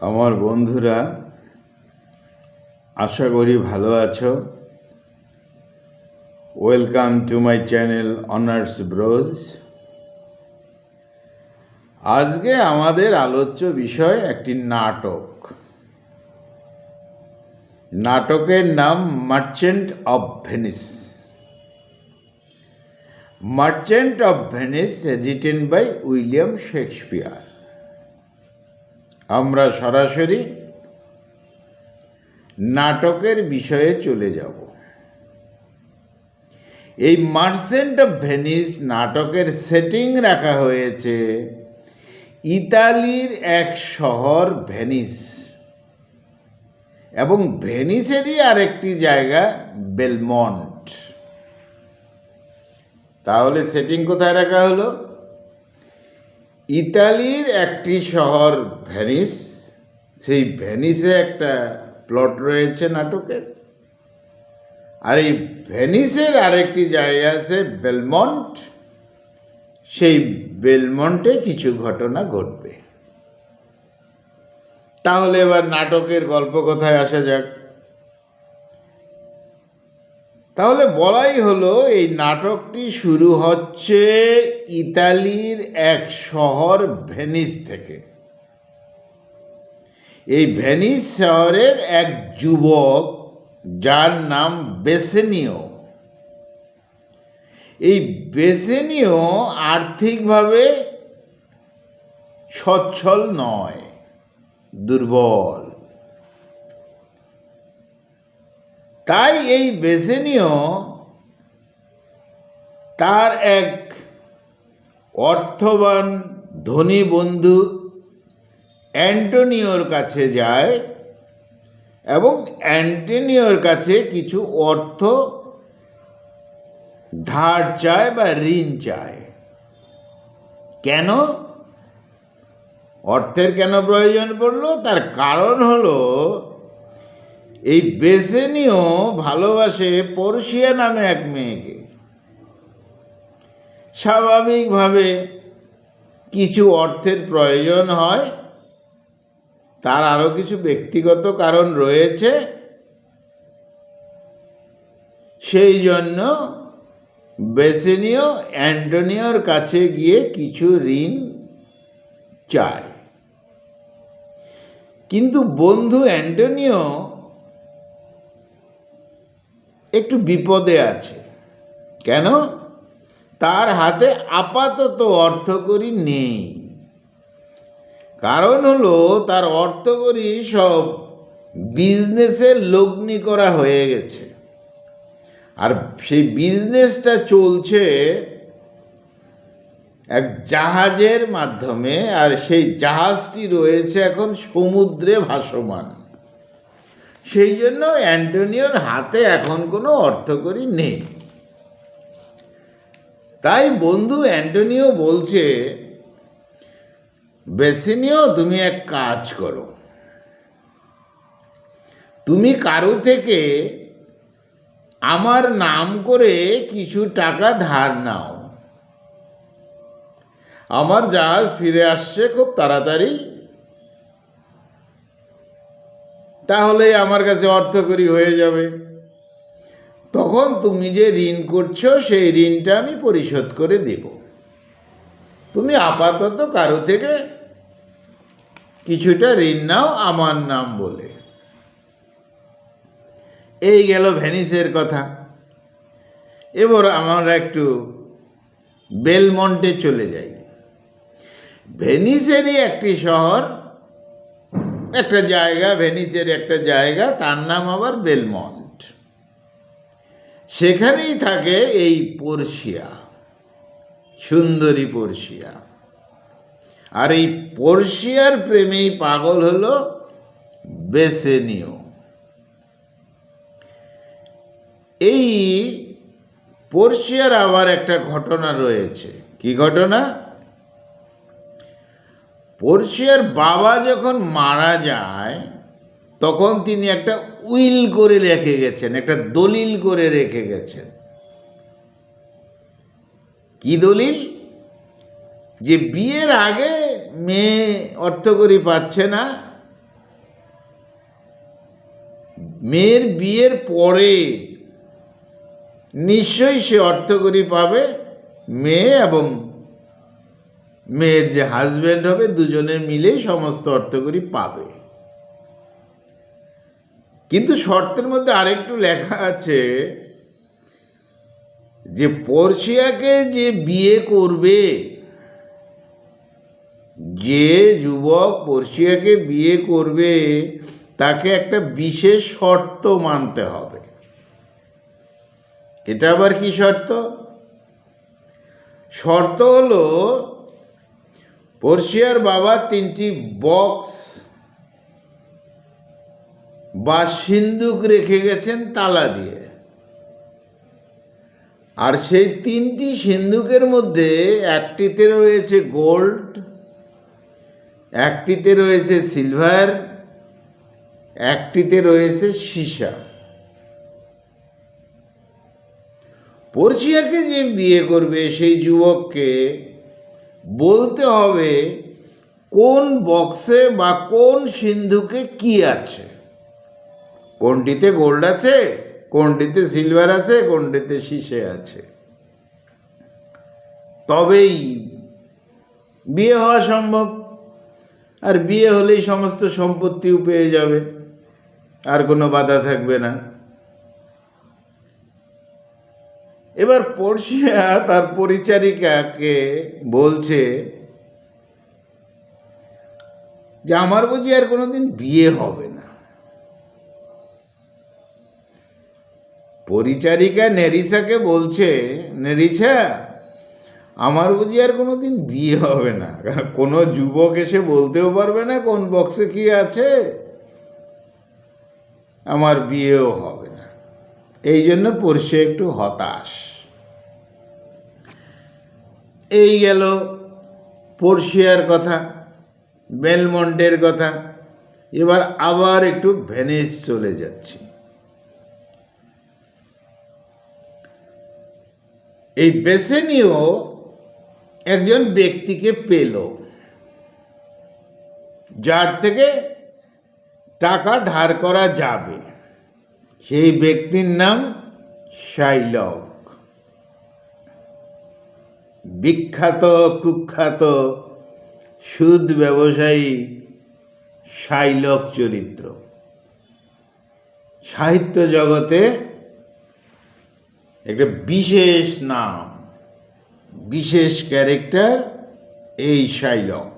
আমার বন্ধুরা, আশা করি ভালো আছো। Welcome to my channel honours bros. আজকে আমাদের আলোচ্য বিষয় একটি নাটক। নাটকের নাম merchant of Venice. Merchant of Venice written by William Shakespeare. আমরা সরাসরি নাটকের বিষয়ে চলে যাব। এই মার্চেন্ট অফ ভেনিস নাটকের সেটিং রাখা হয়েছে ইতালির এক শহর ভেনিস, এবং ভেনিসেরই আরেকটি জায়গা বেলমন্ট। তাহলে সেটিং কোথায় রাখা হলো? ইতালির একটি শহর ভেনিস, সেই ভেনিসে একটা প্লট রয়েছে নাটকের, আর এই ভেনিসের আরেকটি জায়গা আছে বেলমন্ট। সেই বেলমন্টে কিছু ঘটনা ঘটবে। তাহলে এবার নাটকের গল্প কথায় আসা যাক। তাহলে বলাই হলো এই নাটকটি শুরু হচ্ছে ইতালির এক শহর ভেনিস থেকে। এই ভেনিস শহরের এক যুবক যার নাম বেসেনিও। এই বেসেনিও আর্থিকভাবে সচ্ছল নয়, দুর্বল। তাই এই বেসেনিও তার এক অর্থবান ধনী বন্ধু অ্যান্টোনিওর কাছে যায় এবং অ্যান্টোনিওর কাছে কিছু অর্থ ধার চায় বা ঋণ চায়। কেন অর্থের কেন প্রয়োজন পড়লো? তার কারণ হলো এই বেসেনিও ভালোবাসে পর্ষিয়া নামে এক মেয়েকে। স্বাভাবিকভাবে কিছু অর্থের প্রয়োজন হয়, তার আরও কিছু ব্যক্তিগত কারণ রয়েছে। সেই জন্য বেসেনিও অ্যান্টোনিওর কাছে গিয়ে কিছু ঋণ চায়। কিন্তু বন্ধু অ্যান্টোনিও একটু বিপদে আছে। কেন? তার হাতে আপাতত অর্থকড়ি নেই। কারণ হলো তার অর্থকড়ি সব বিজনেসে লগ্নি করা হয়ে গেছে, আর সেই বিজনেসটা চলছে এক জাহাজের মাধ্যমে, আর সেই জাহাজটি রয়েছে এখন সমুদ্রে ভাসমান। সেই জন্য অ্যান্টোনিওর হাতে এখন কোনো অর্থকড়ি নেই। তাই বন্ধু অ্যান্টোনিও বলছে, বেসেনিও তুমি এক কাজ করো, তুমি কারো থেকে আমার নাম করে কিছু টাকা ধার নাও। আমার জাহাজ ফিরে আসছে খুব তাড়াতাড়ি, তাহলেই আমার কাছে অর্থকড়ি হয়ে যাবে। তখন তুমি যে ঋণ করছো সেই ঋণটা আমি পরিশোধ করে দেব। তুমি আপাতত কারো থেকে কিছুটা ঋণ নাও আমার নাম বলে। এই গেল ভেনিসের কথা। এবার আমরা একটু বেলমন্টে চলে যাই। ভেনিসেরই একটি শহর, একটা জায়গা, ভেনিসের একটা জায়গা, তার নাম আবার বেলমন্ট। সেখানেই থাকে এই পর্ষিয়া, সুন্দরী পর্ষিয়া। আর এই পর্ষিয়ার প্রেমেই পাগল হলো বেসেনিও। এই পর্ষিয়ার আবার একটা ঘটনা রয়েছে। কি ঘটনা? পর্ষিয়ার বাবা যখন মারা যায় তখন তিনি একটা উইল করে রেখে গেছেন, একটা দলিল করে রেখে গেছেন। কি দলিল? যে বিয়ের আগে মেয়ে অর্থকড়ি পাচ্ছে না, মেয়ের বিয়ের পরে নিশ্চয়ই সে অর্থকড়ি পাবে। মেয়ে এবং মেয়ের যে হাজব্যান্ড হবে দুজনে মিলেই সমস্ত অর্থকড়ি পাবে। কিন্তু শর্তের মধ্যে আরেকটু লেখা আছে যে পর্ষিয়াকে যে বিয়ে করবে, যে যুবক পর্ষিয়াকে বিয়ে করবে তাকে একটা বিশেষ শর্ত মানতে হবে। এটা আবার কি শর্ত? শর্ত হলো পর্ষিয়ার বাবা 3টি বক্স বা সিন্দুক রেখে গেছেন তালা দিয়ে, আর সেই 3টি সিন্দুকের মধ্যে একটিতে রয়েছে গোল্ড, একটিতে রয়েছে সিলভার, একটিতে রয়েছে সীসা। পর্ষিয়াকে যে বিয়ে করবে সেই যুবককে বলতে হবে কোন বক্সে বা কোন সিন্ধুকে কি আছে, কোনটিতে গোল্ড আছে, কোনটিতে সিলভার আছে, কোনটিতে সীসে আছে। তবেই বিয়ে হওয়া সম্ভব। আর বিয়ে হলেই সমস্ত সম্পত্তিও পেয়ে যাবে, আর কোনো বাধা থাকবে না। এবার পর্ষিয়া তার পরিচারিকাকে বলছে যে আমার বুঝি আর কোনোদিন বিয়ে হবে না। পরিচারিকা নেরিসাকে বলছে, নেরিসা আমার বুঝি আর কোনোদিন বিয়ে হবে না, কারণ কোনো যুবক এসে বলতেও পারবে না কোন বক্সে কি আছে, আমার বিয়েও হবে না। এই জন্য পর্ষিয়া একটু হতাশ। এই গেল পর্ষিয়ার কথা, বেলমন্টের কথা। এবার আবার একটু ভেনিস চলে যাচ্ছি। এই বেসেনিও একজন ব্যক্তিকে পেল যার থেকে টাকা ধার করা যাবে। সেই ব্যক্তির নাম শাইলক, বিখ্যাত কুখ্যাত সুদ ব্যবসায়ী শাইলক চরিত্র। সাহিত্য জগতে একটা বিশেষ নাম, বিশেষ ক্যারেক্টার এই শাইলক।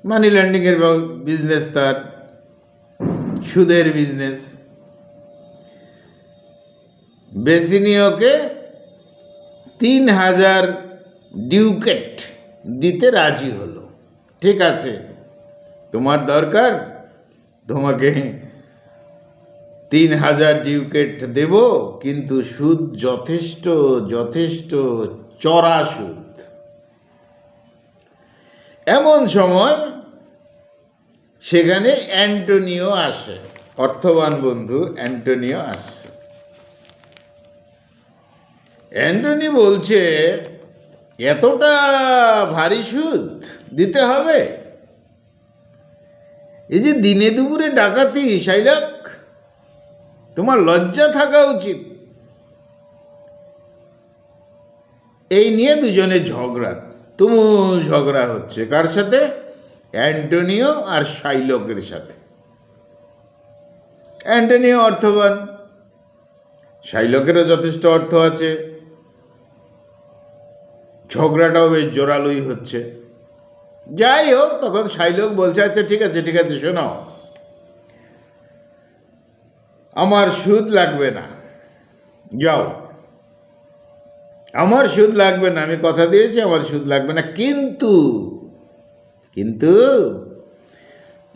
মানি লন্ডারিংয়ের বিজনেস, তার সুদের বিজনেস। বেসিনিওকে 3000 ডিউকেট দিতে রাজি হলো। ঠিক আছে, তোমার দরকার, তোমাকে 3000 ডিউকেট দেব, কিন্তু সুদ যথেষ্ট যথেষ্ট চড়া সুদ। এমন সময় সেখানে অ্যান্টোনিও আসে, অর্থবান বন্ধু অ্যান্টোনিও আসে। অ্যান্টনি বলছে, এতটা ভারী সুদ দিতে হবে? এই যে দিনে দুপুরে ডাকাতি, শাইলক, তোমার লজ্জা থাকা উচিত। এই নিয়ে দুজনে ঝগড়া, তুমুল ঝগড়া হচ্ছে। কার সাথে? অ্যান্টোনিও আর শাইলকের সাথে। অ্যান্টোনিও অর্থবান, শাইলকেরও যথেষ্ট অর্থ আছে। ঝগড়াটাও বেশ জোরালোই হচ্ছে। যাই হোক, তখন শাইলক বলছে, আচ্ছা ঠিক আছে ঠিক আছে, শোনো, আমার সুদ লাগবে না, যাও, আমার সুদ লাগবে না, আমি কথা দিয়েছি আমার সুদ লাগবে না, কিন্তু কিন্তু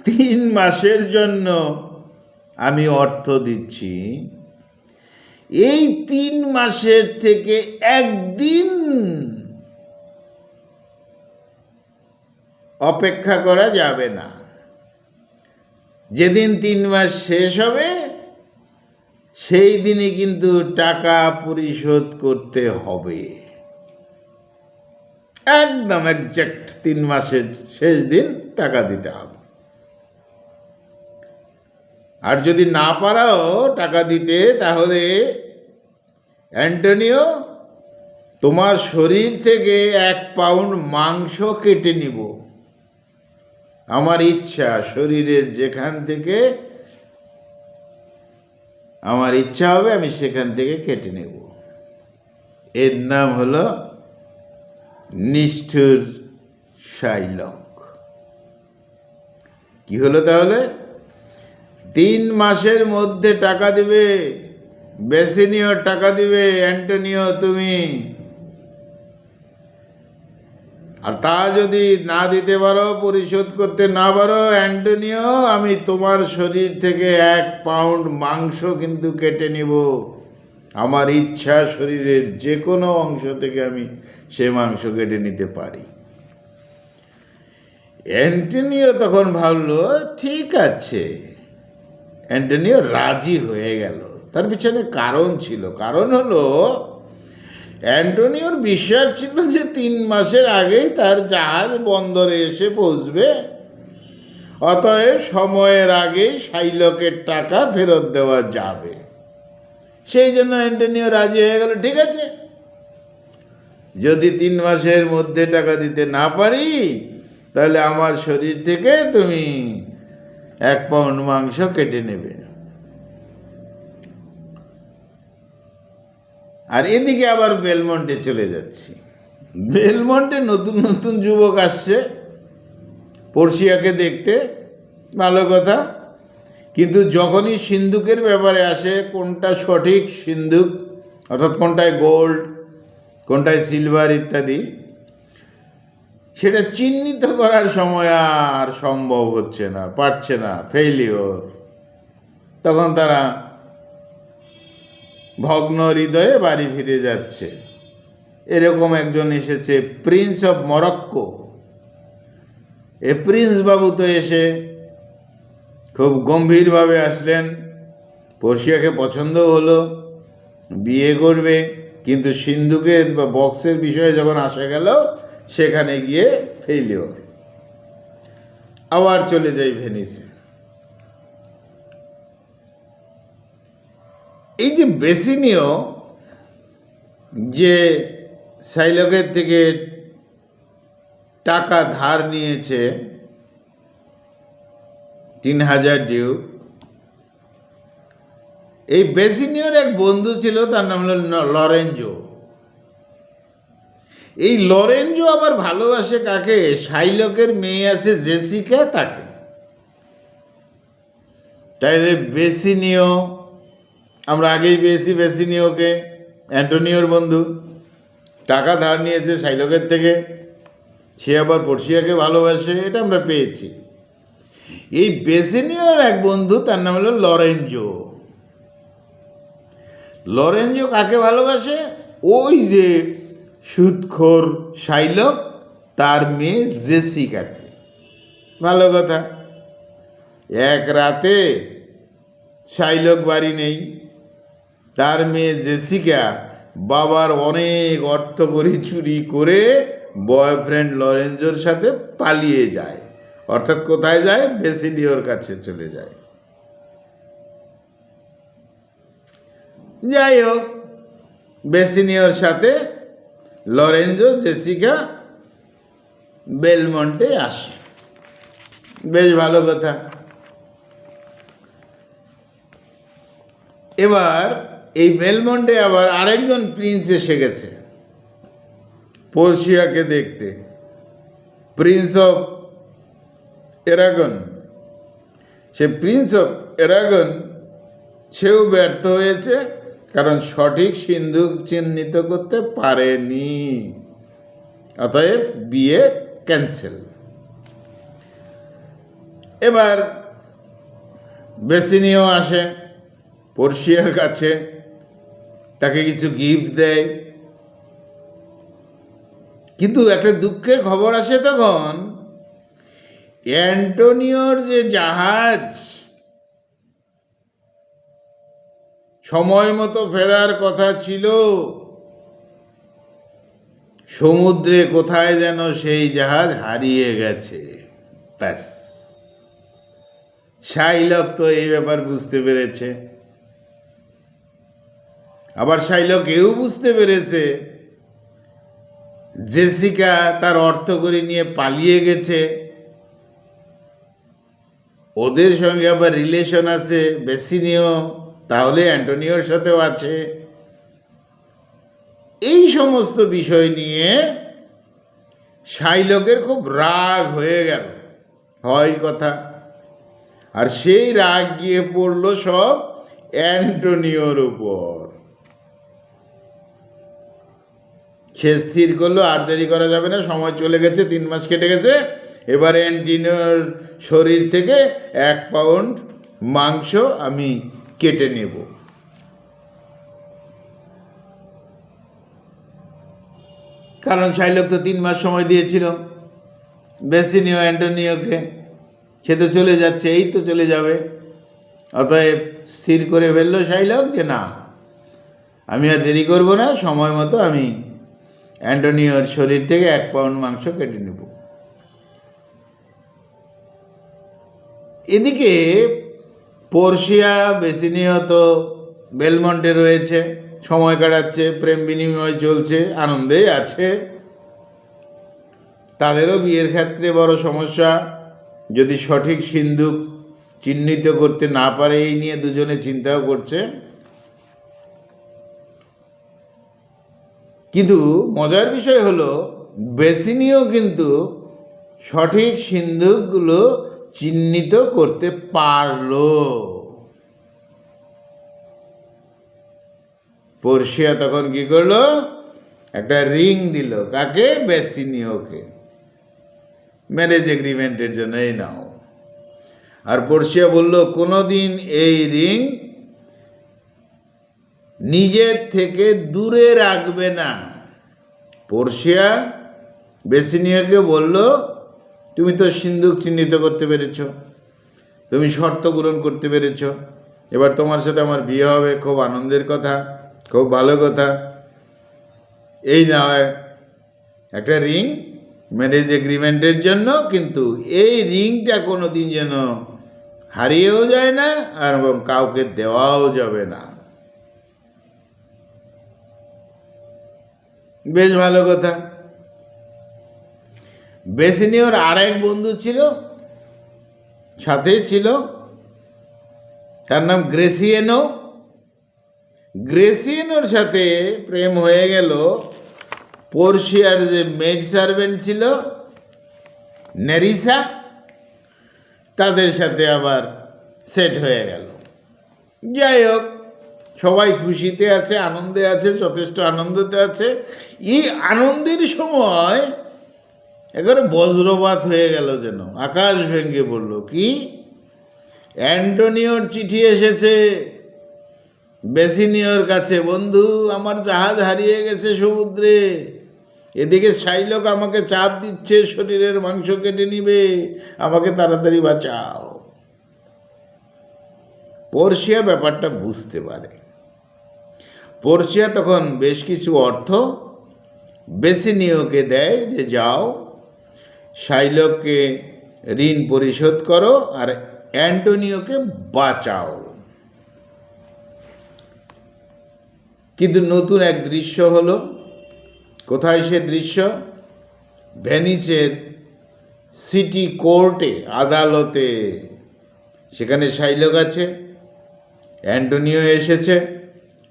3 মাসের জন্য আমি অর্থ দিচ্ছি। এই 3 মাসের থেকে একদিন অপেক্ষা করা যাবে না। যেদিন 3 মাস শেষ হবে সেই দিনই কিন্তু টাকা পরিশোধ করতে হবে। একদম একজ্যাক্ট 3 মাসের শেষ দিন টাকা দিতে হবে। আর যদি না পারাও টাকা দিতে, তাহলে অ্যান্টোনিও, তোমার শরীর থেকে 1 পাউন্ড মাংস কেটে নিব। আমার ইচ্ছা, শরীরের যেখান থেকে আমার ইচ্ছা হবে আমি সেখান থেকে কেটে নেব। এর নাম হলো নিষ্ঠুর শাইলক। কি হলো তাহলে? 3 মাসের মধ্যে টাকা দিবে, বেসিনিয়র টাকা দিবে অ্যান্টোনিও তুমি। আর তা যদি না দিতে পারো, পরিশোধ করতে না পারো, অ্যান্টোনিও, আমি তোমার শরীর থেকে 1 পাউন্ড মাংস কিন্তু কেটে নিব। আমার ইচ্ছা, শরীরের যে কোনো অংশ থেকে আমি সে মাংস কেটে নিতে পারি। অ্যান্টোনিও তখন ভাবলো, ঠিক আছে। অ্যান্টোনিও রাজি হয়ে গেল। তার পিছনে কারণ ছিল। কারণ হলো, অ্যান্টোনিওর বিশ্বাস ছিল যে 3 মাসের আগেই তার জাহাজ বন্দরে এসে পৌঁছবে, অতএব সময়ের আগেই শাইলকের টাকা ফেরত দেওয়া যাবে। সেই জন্য অ্যান্টোনিও রাজি হয়ে গেল, ঠিক আছে, যদি 3 মাসের মধ্যে টাকা দিতে না পারি, তাহলে আমার শরীর থেকে তুমি 1 পাউন্ড মাংস কেটে নেবে। আর এদিকে আবার বেলমন্টে চলে যাচ্ছি। বেলমন্টে নতুন নতুন যুবক আসছে পর্সিয়াকে দেখতে, ভালো কথা। কিন্তু যখনই সিন্দুকের ব্যাপারে আসে, কোনটা সঠিক সিন্দুক, অর্থাৎ কোনটায় গোল্ড, কোনটায় সিলভার ইত্যাদি, সেটা চিহ্নিত করার সময় আর সম্ভব হচ্ছে না, পারছে না, ফেইলিওর। তখন তারা ভগ্ন হৃদয়ে বাড়ি ফিরে যাচ্ছে। এরকম একজন এসেছে, Prince of Morocco. A Prince বাবু তো এসে খুব গম্ভীরভাবে আসলেন, পর্সিয়াকে পছন্দ হলো, বিয়ে করবে। কিন্তু সিন্ধুকের বা বক্সের বিষয়ে যখন আসা গেল, সেখানে গিয়ে ফেইলিওর। আবার চলে যাই ভেনিসে। এই যে বেসিনিও যে শাইলকের থেকে টাকা ধার নিয়েছে 3000 ডিউক, এই বেসিনিওর এক বন্ধু ছিল, তার নাম হলো লরেঞ্জো। এই লরেঞ্জো আবার ভালোবাসে কাকে? শাইলকের মেয়ে আছে জেসিকা, তাকে। তাইলে বেসিনিও, আমরা আগেই পেয়েছি বেসিনিওকে, অ্যান্টোনিওর বন্ধু, টাকা ধার নিয়েছে শাইলকের থেকে, সে আবার পর্সিয়াকে ভালোবাসে, এটা আমরা পেয়েছি। এই বেসিনিওর এক বন্ধু, তার নাম হলো লরেঞ্জো। লরেঞ্জো কাকে ভালোবাসে? ওই যে সুদখোর শাইলক, তার মেয়ে জেসিকাকে। ভালো কথা। এক রাতে শাইলক বাড়ি নেই, তার মেয়ে জেসিকা বাবার অনেক অর্থ করে চুরি করে বয়ফ্রেন্ড লরেঞ্জোর সাথে পালিয়ে যায়। অর্থাৎ কোথায় যায়? বেসিনিওর কাছে চলে যায়। যাই হোক, বেসিনিওর সাথে লরেঞ্জো, জেসিকা বেলমন্টে আসে, বেশ ভালো কথা। এবার এই বেলমন্টে আবার আরেকজন প্রিন্স এসে গেছে পর্সিয়াকে দেখতে, Prince of Eragon. Say Prince of Eragon, সেও ব্যর্থ হয়েছে, কারণ সঠিক সিন্ধুক চিহ্নিত করতে পারেনি। অতএব বিয়ে ক্যান্সেল। এবার বেসিনিও আসে পর্সিয়ার কাছে, তাকে কিছু গিফট দেয়। কিন্তু একটা দুঃখের খবর আসে তখন, অ্যান্টোনিওর যে জাহাজ সময় মতো ফেরার কথা ছিল, সমুদ্রে কোথায় যেন সেই জাহাজ হারিয়ে গেছে। ব্যাস, শাইলক তো এই ব্যাপার বুঝতে পেরেছে। আবার শাইলক এও বুঝতে পেরেছে জেসিকা তার অর্থকড়ি নিয়ে পালিয়ে গেছে, ওদের সঙ্গে আবার রিলেশন আছে বেসিনিও, তাহলে অ্যান্টোনিওর সাথেও আছে। এই সমস্ত বিষয় নিয়ে শাইলকের খুব রাগ হয়ে গেল, হয় কথা। আর সেই রাগ গিয়ে পড়ল সব অ্যান্টোনিওর উপর। সে স্থির করলো আর দেরি করা যাবে না, সময় চলে গেছে, 3 মাস কেটে গেছে, এবার অ্যান্টোনিওর শরীর থেকে 1 পাউন্ড মাংস আমি কেটে নেব। কারণ শাইলক তো 3 মাস সময় দিয়েছিল বেসিনিও অ্যান্টোনিওকে, সে তো চলে যাচ্ছে, এই তো চলে যাবে। অতএব স্থির করে ফেললো শাইলক যে না, আমি আর দেরি করব না, সময় মতো আমি অ্যান্টোনিওর শরীর থেকে 1 পাউন্ড মাংস কেটে নেব। এদিকে পোর্সিয়া বেসিনিও তো বেলমন্টে রয়েছে, সময় কাটাচ্ছে, প্রেম বিনিময় চলছে, আনন্দেই আছে। তাদেরও বিয়ের ক্ষেত্রে বড় সমস্যা, যদি সঠিক সিন্দুক চিহ্নিত করতে না পারে, এই নিয়ে দুজনে চিন্তাও করছে। কিন্তু মজার বিষয় হলো বেসিনিও কিন্তু সঠিক সিন্দুকগুলো চিহ্নিত করতে পারল। পোর্সিয়া তখন কি করলো, একটা রিং দিল। কাকে? বেসিনিওকে, ম্যারেজ এগ্রিমেন্টের জন্য, এই নাও। আর পোর্সিয়া বলল কোনোদিন এই রিং নিজের থেকে দূরে রাখবে না। পোর্সিয়া বেসিনিওকে বলল তুমি তো সিন্দুক চিহ্নিত করতে পেরেছ, তুমি শর্ত পূরণ করতে পেরেছ, এবার তোমার সাথে আমার বিয়ে হবে, খুব আনন্দের কথা, খুব ভালো কথা। এই না একটা রিং ম্যারেজ এগ্রিমেন্টের জন্য, কিন্তু এই রিংটা কোনো দিন যেন হারিয়েও যায় না আর এবং কাউকে দেওয়াও যাবে না। বেশ ভালো কথা। বেসিনিওর আরেক বন্ধু ছিল, সাথেই ছিল, তার নাম গ্রেসিয়েনো। গ্রেসিয়েনোর সাথে প্রেম হয়ে গেল পোর্সিয়ার যে মেড সার্ভেন্ট ছিল নেরিসা, তাদের সাথে আবার সেট হয়ে গেল। যাই হোক, সবাই খুশিতে আছে, আনন্দে আছে, যথেষ্ট আনন্দতে আছে। এই আনন্দের সময় একেবারে বজ্রপাত হয়ে গেল, যেন আকাশ ভেঙে পড়ল। কি? অ্যান্টোনিওর চিঠি এসেছে বেসিনিওর কাছে, বন্ধু আমার জাহাজ হারিয়ে গেছে সমুদ্রে, এদিকে শাইলক আমাকে চাপ দিচ্ছে শরীরের মাংস কেটে নিবে, আমাকে তাড়াতাড়ি বাঁচাও। পোর্সিয়া ব্যাপারটা বুঝতে পারে। পোর্সিয়া তখন বেশ কিছু অর্থ বেসিনিওকে দেয় যে যাও শাইলককে ঋণ পরিশোধ করো আর অ্যান্টোনিওকে বাঁচাও। কিন্তু নতুন এক দৃশ্য হলো। কোথায় সে দৃশ্য? ভেনিসের সিটি কোর্টে, আদালতে। সেখানে শাইলক আছে, অ্যান্টোনিও এসেছে,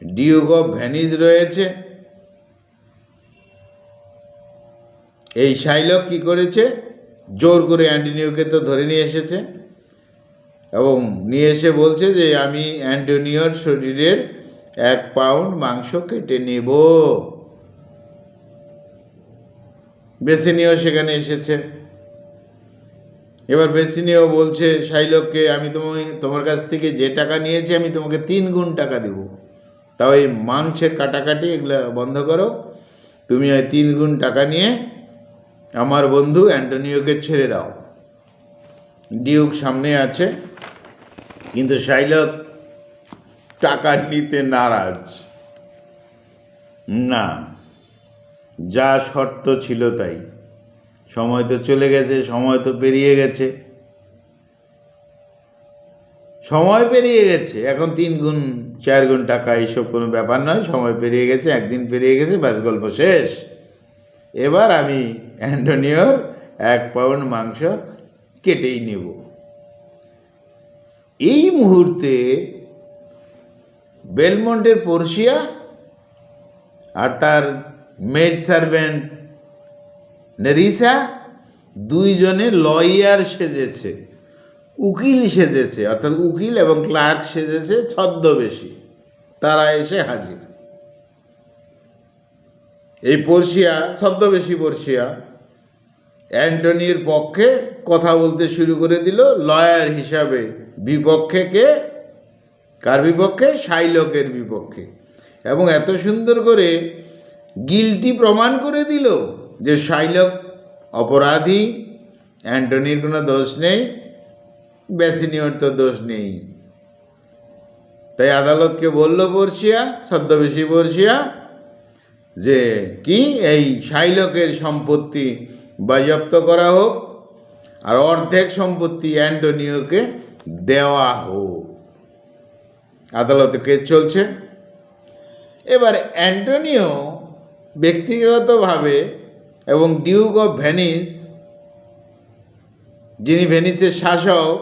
ডিউক অফ ভেনিস রয়েছে। এই শাইলক কি করেছে? জোর করে অ্যান্টোনিওকে তো ধরে নিয়ে এসেছে এবং নিয়ে এসে বলছে যে আমি অ্যান্টোনিওর শরীরের 1 পাউন্ড মাংস কেটে নেব। বেসিনিও সেখানে এসেছে। এবার বেসিনিও বলছে শাইলককে, আমি তোমার কাছ থেকে যে টাকা নিয়েছি আমি তোমাকে 3 গুণ টাকা দেব, তাও এই মাংসের কাটাকাটি এগুলো বন্ধ করো, তুমি ওই 3 গুণ টাকা নিয়ে আমার বন্ধু অ্যান্টোনিওকে ছেড়ে দাও। ডিউক সামনে আছে, কিন্তু শাইলক টাকা নিতে নারাজ। না, যা শর্ত ছিল তাই। সময় তো চলে গেছে, সময় তো পেরিয়ে গেছে। সময় পেরিয়ে গেছে, এখন 3 গুণ 4 গুণ টাকা এইসব কোনো ব্যাপার নয়, সময় পেরিয়ে গেছে, একদিন পেরিয়ে গেছে, ব্যাস গল্প শেষ। এবার আমি অ্যান্টোনিওর 1 পাউন্ড মাংস কেটেই নেব। এই মুহূর্তে বেলমন্টের পোর্সিয়া আর তার মেড সার্ভেন্ট নেরিসা দুইজনে লয়ার সেজেছে, উকিল সেজেছে, অর্থাৎ উকিল এবং ক্লার্ক সেজেছে ছদ্মবেশী। তারা এসে হাজির। এই পোর্সিয়া, ছদ্মবেশী পোর্সিয়া, অ্যান্টনির পক্ষে কথা বলতে শুরু করে দিল লয়ার হিসাবে। বিপক্ষে কে? কার বিপক্ষে? শাইলকের বিপক্ষে। এবং এত সুন্দর করে গিল্টি প্রমাণ করে দিল যে শাইলক অপরাধী, অ্যান্টনির কোনো দোষ নেই, বেসিনিয়র তো দোষ নেই। তাই আদালতকে বলল পোর্সিয়া, ছদ্মবেশী পোর্সিয়া, যে কি এই শাইলকের সম্পত্তি বাজেয়াপ্ত করা হোক আর অর্ধেক সম্পত্তি অ্যান্টোনিওকে দেওয়া হোক। আদালতে কেস চলছে। এবার অ্যান্টোনিও ব্যক্তিগতভাবে এবং ডিউক অফ ভেনিস, যিনি ভেনিসের শাসক,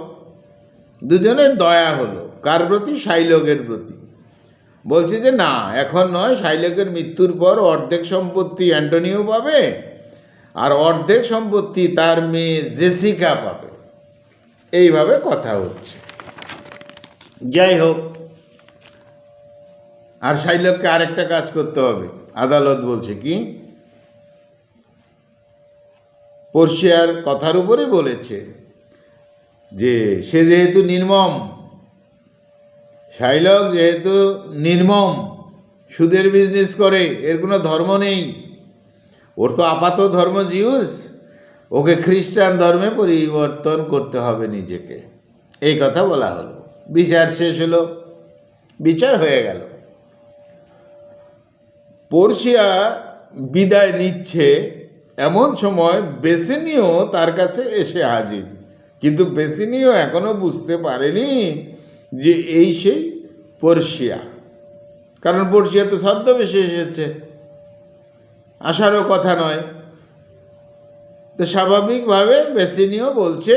দুজনের দয়া হলো। কার প্রতি? শাইলকের প্রতি। বলছে যে না, এখন নয়, শাইলকের মৃত্যুর পর অর্ধেক সম্পত্তি অ্যান্টোনিও পাবে আর অর্ধেক সম্পত্তি তার মেয়ে জেসিকা পাবে। এইভাবে কথা হচ্ছে। যাই হোক, আর শাইলককে আরেকটা কাজ করতে হবে। আদালত বলছে কি, পোর্সিয়ার কথার উপরে বলেছে যে সে যেহেতু নির্মম, শাইলক যেহেতু নির্মম, সুদের বিজনেস করে, এর কোনো ধর্ম নেই, ওর তো আপাত ধর্ম জিউস, ওকে খ্রিস্টান ধর্মে পরিবর্তন করতে হবে নিজেকে। এই কথা বলা হলো। বিচার শেষ হলো, বিচার হয়ে গেল। পোর্সিয়া বিদায় নিচ্ছে, এমন সময় বেসিনিও তার কাছে এসে হাজির। কিন্তু বেসিনিও এখনো বুঝতে পারেনি যে এই সেই পোর্সিয়া, কারণ পোর্সিয়া তো ছদ্মবেশে এসেছে, আসারও কথা নয়। তো স্বাভাবিকভাবে বেসিনিও বলছে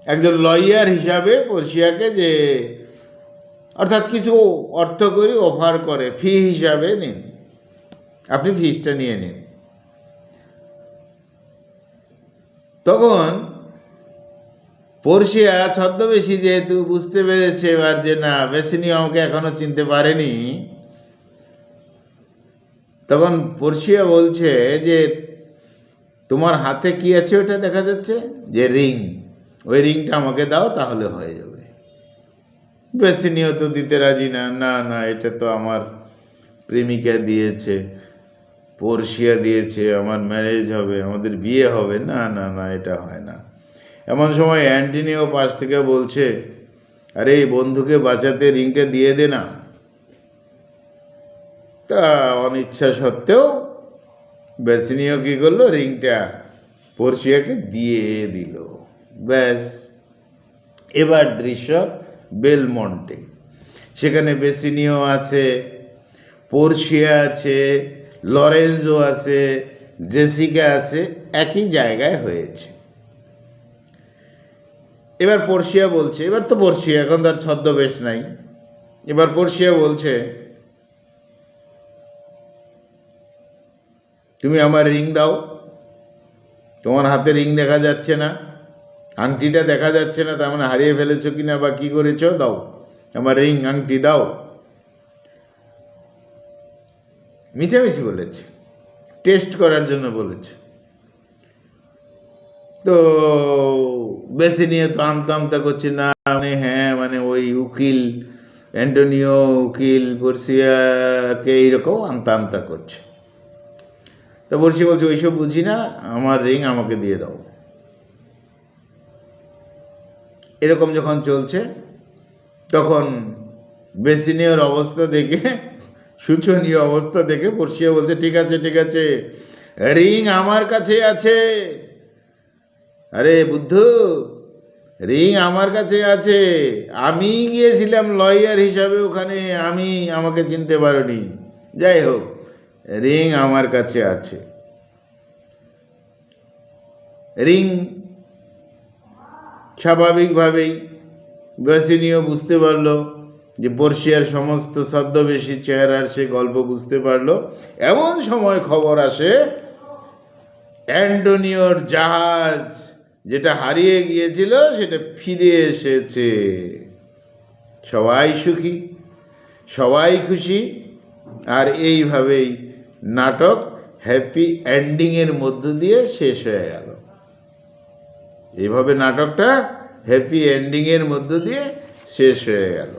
একজন লয়ার হিসাবে পোর্সিয়াকে যে, অর্থাৎ কিছু অর্থ করে অফার করে, ফি হিসাবে নিন, আপনি ফিসটা নিয়ে নিন। তখন পোর্সিয়া ছদ্মবেশী যেহেতু বুঝতে পেরেছে এবার যে না, বেসিনিও আমাকে এখনো চিনতে পারেনি, তখন পোর্সিয়া বলছে যে তোমার হাতে কি আছে ওটা দেখা যাচ্ছে, যে রিং, ওই রিংটা আমাকে দাও, তাহলে হয়ে যাবে। বেসিনিও তো দিতে রাজি না, না না, এটা তো আমার প্রেমিকা দিয়েছে, পোর্সিয়া দিয়েছে, আমার ম্যারেজ হবে, আমাদের বিয়ে হবে, না না না, এটা হয় না। এমন সময় অ্যান্টনিও পাশ থেকে বলছে, আরে এই বন্ধুকে বাঁচাতে রিংটা দিয়ে দে না। তা অনিচ্ছা সত্ত্বেও বেসিনিও কী করলো, রিংটা পোর্সিয়াকে দিয়ে দিল। ব্যাস, এবার দৃশ্য বেলমন্টে। সেখানে বেসিনিও আছে, পোর্সিয়া আছে, লরেঞ্জো আছে, জেসিকা আছে, একই জায়গায় হয়েছে। এবার পোর্সিয়া বলছে, এবার তো পোর্সিয়া এখন তার ছদ্মবেশ নাই, এবার পোর্সিয়া বলছে, তুমি আমার রিং দাও, তোমার হাতে রিং দেখা যাচ্ছে না, আংটিটা দেখা যাচ্ছে না, তার মানে হারিয়ে ফেলেছো কিনা বা কী করেছো, দাও আমার রিং, আংটি দাও। মিছামিছি বলেছে, টেস্ট করার জন্য বলেছে। তো বেসিনিও তো আমতা আমতা করছে, না মানে হ্যাঁ, মানে ওই উকিল অ্যান্টোনিও, উকিল পোর্সিয়াকে এইরকম আমতা আমতা করছে। তো পোর্সিয়া বলছে, ওইসব বুঝি না, আমার রিং আমাকে দিয়ে দাও। এরকম যখন চলছে, তখন বেসিনিওর অবস্থা দেখে, শোচনীয় অবস্থা দেখে পোর্সিয়া বলছে, ঠিক আছে ঠিক আছে, রিং আমার কাছে আছে। আরে বুদ্ধু, রিং আমার কাছে আছে, আমি গিয়েছিলাম লয়ার হিসাবে ওখানে, আমাকে চিনতে পারোনি। যাই হোক, রিং আমার কাছে আছে। রিং স্বাভাবিকভাবেই বেসিনিও বুঝতে পারলো যে পর্ষিয়ার সমস্ত ছদ্মবেশী চেহারার সে গল্প বুঝতে পারলো। এমন সময় খবর আসে অ্যান্টোনিওর জাহাজ যেটা হারিয়ে গিয়েছিল সেটা ফিরে এসেছে। সবাই সুখী, সবাই খুশি, আর এইভাবেই নাটক হ্যাপি এন্ডিংয়ের মধ্য দিয়ে শেষ হয়ে গেল। এইভাবে নাটকটা হ্যাপি এন্ডিংয়ের মধ্য দিয়ে শেষ হয়ে গেল।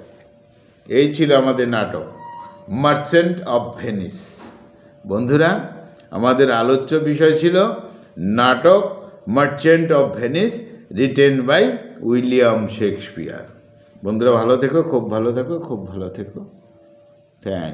এই ছিল আমাদের নাটক মার্চেন্ট অফ ভেনিস। বন্ধুরা, আমাদের আলোচ্য বিষয় ছিল নাটক merchant of Venice, written by William Shakespeare. বন্ধুরা, ভালো থেকো, খুব ভালো থেকো, খুব ভালো থেকো। থ্যাংক